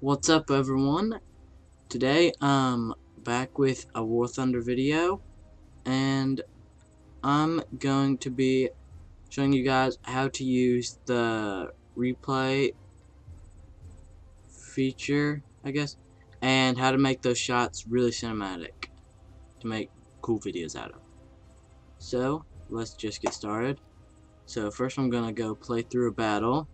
What's up, everyone? Today I'm back with a War Thunder video, and I'm going to be showing you guys how to use the replay feature, I guess, and how to make those shots really cinematic to make cool videos out of. So let's just get started. So first I'm gonna go play through a battle.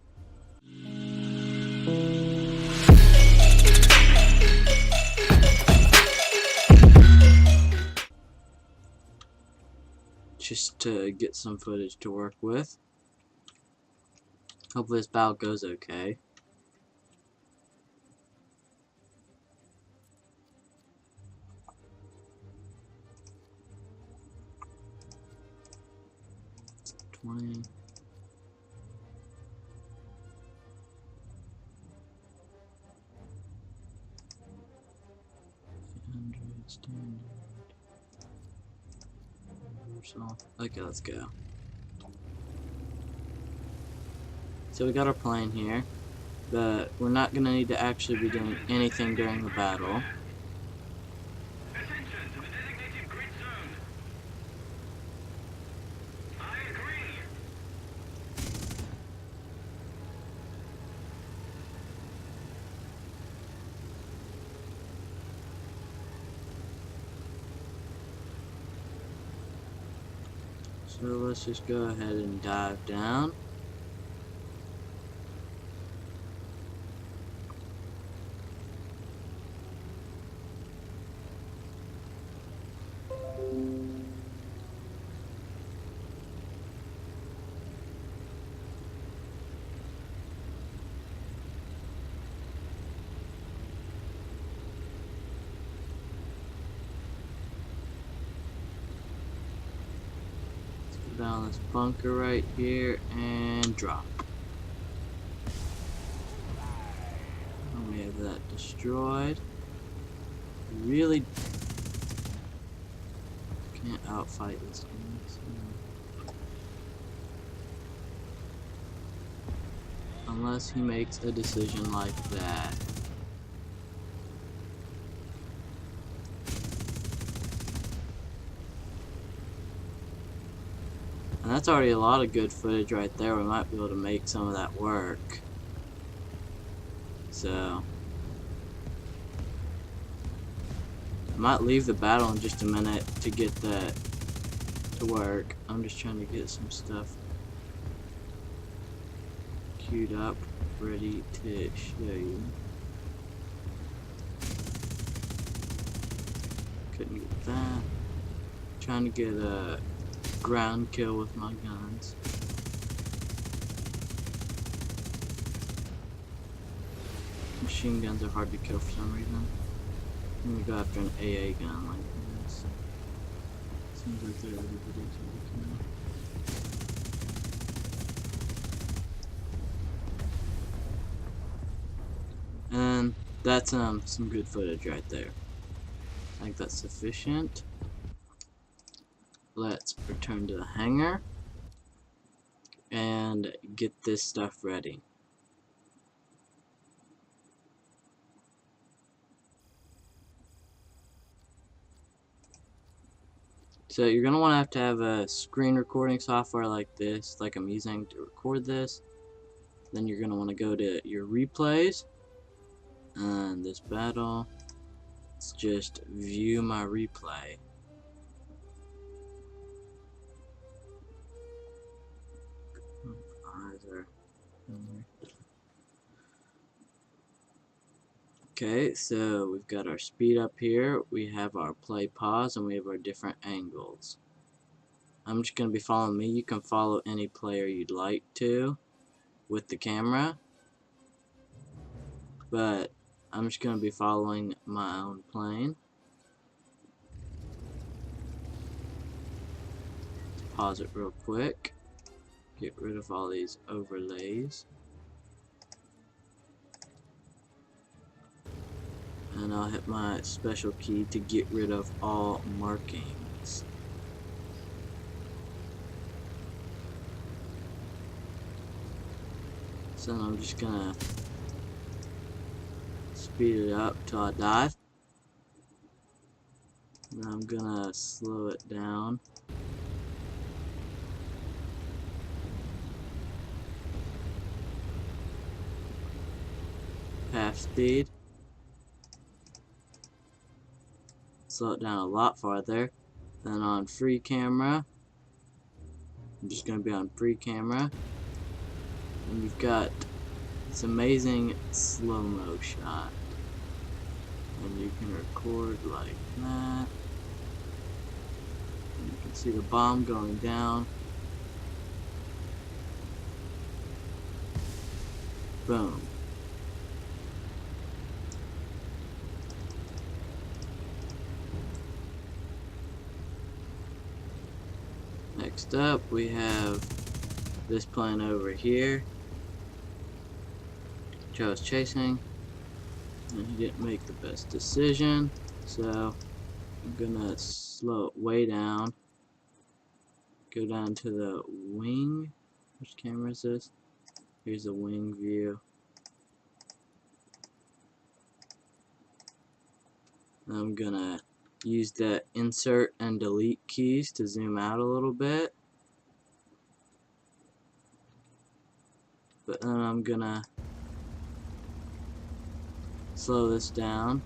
Just to get some footage to work with. Hopefully this battle goes okay. It's 20. Standard. Universal. Okay, let's go. So we got our plane here, but we're not gonna need to actually be doing anything during the battle. Attention to the designated grid zone. I agree. So let's just go ahead and dive down. Down this bunker right here and drop. And we have that destroyed. Really can't outfight this thing. So. Unless he makes a decision like that. And that's already a lot of good footage right there. We might be able to make some of that work. So I might leave the battle in just a minute to get that to work. I'm just trying to get some stuff queued up, ready to show you. Couldn't get that. Trying to get a ground kill with my guns. Machine guns are hard to kill for some reason. I'm gonna go after an AA gun like this. Seems like they're everybody's looking. And that's some good footage right there. I think that's sufficient. Let's return to the hangar and get this stuff ready. So you're going to have a screen recording software like this, like I'm using to record this. Then you're going to want to go to your replays, and this battle, let's just view my replay. Okay, so we've got our speed up here, we have our play pause, and we have our different angles. I'm just going to be following me. You can follow any player you'd like to with the camera, but I'm just going to be following my own plane. Pause it real quick. Get rid of all these overlays. And I'll hit my special key to get rid of all markings. So I'm just gonna speed it up till I dive. And I'm gonna slow it down. Half speed. Slow it down a lot farther. Then on free camera, I'm just gonna be on free camera. And you've got this amazing slow-mo shot. And you can record like that. And you can see the bomb going down. Boom. Next up, we have this plane over here, which I was chasing, and he didn't make the best decision, so I'm gonna slow it way down, go down to the wing. Which camera is this? Here's the wing view. I'm gonna use the insert and delete keys to zoom out a little bit. But then I'm gonna slow this down.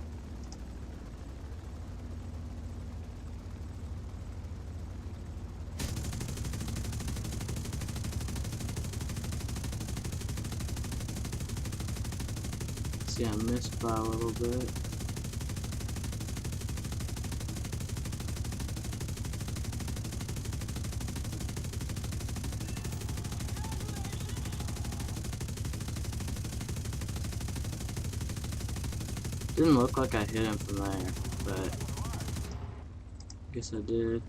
See, I missed by a little bit. Didn't look like I hit him from there, but I guess I did.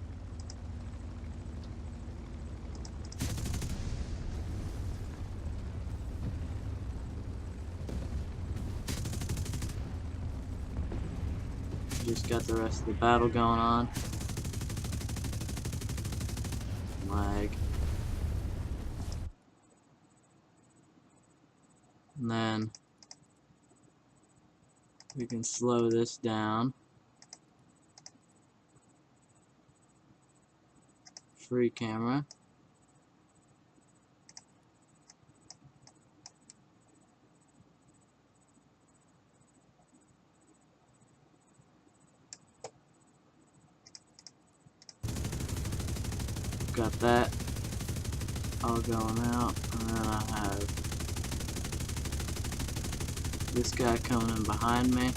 Just got the rest of the battle going on. Lag. And then we can slow this down. Free camera. Got that all going out, and then I have this guy coming in behind me.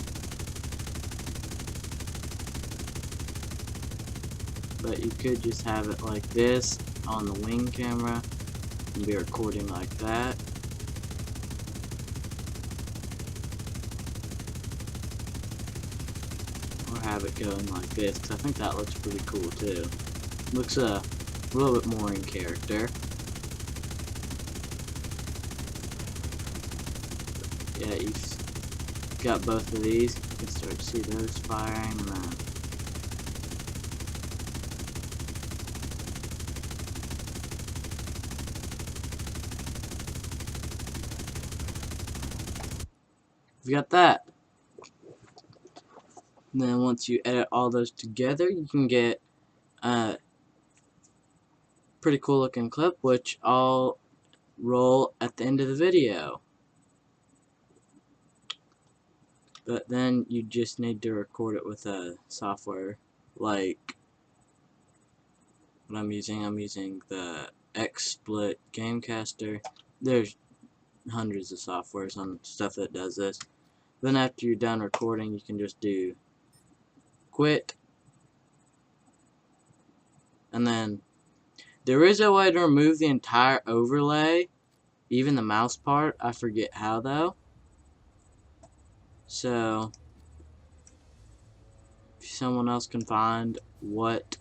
But you could just have it like this on the wing camera and be recording like that. Or have it going like this, because I think that looks pretty cool too. Looks a little bit more in character. Yeah, you've got both of these. You can start to see those firing, and then you've got that. And then once you edit all those together, you can get a pretty cool looking clip, which I'll roll at the end of the video. But then you just need to record it with a software like what I'm using the XSplit Gamecaster. There's hundreds of softwares on stuff that does this. Then after you're done recording, you can just do quit, and then there is a way to remove the entire overlay, even the mouse part. I forget how though. So if someone else can find what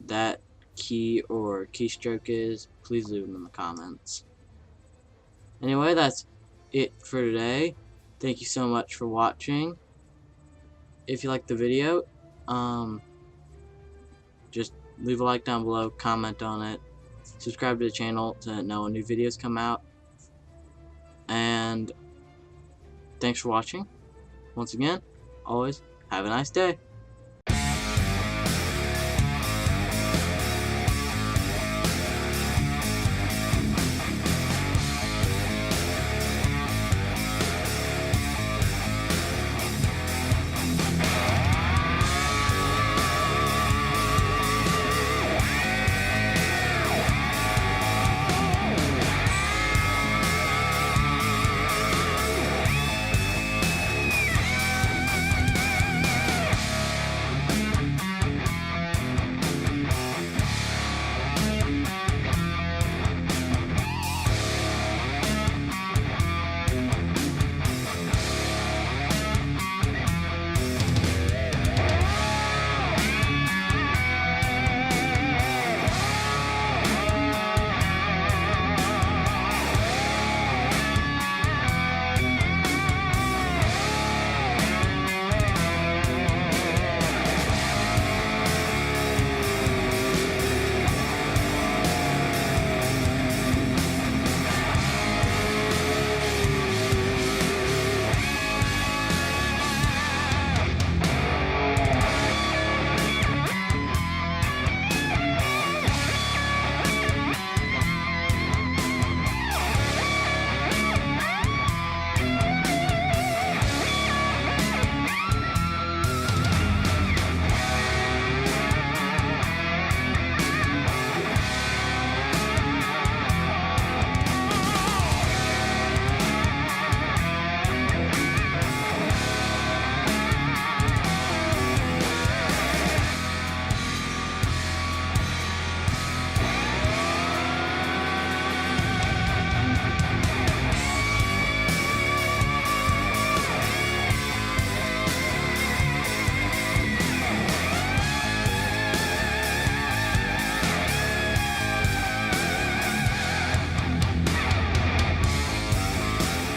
that key or keystroke is, please leave them in the comments. Anyway, that's it for today. Thank you so much for watching. If you liked the video, just leave a like down below, comment on it, subscribe to the channel to know when new videos come out, and thanks for watching. Once again, always have a nice day.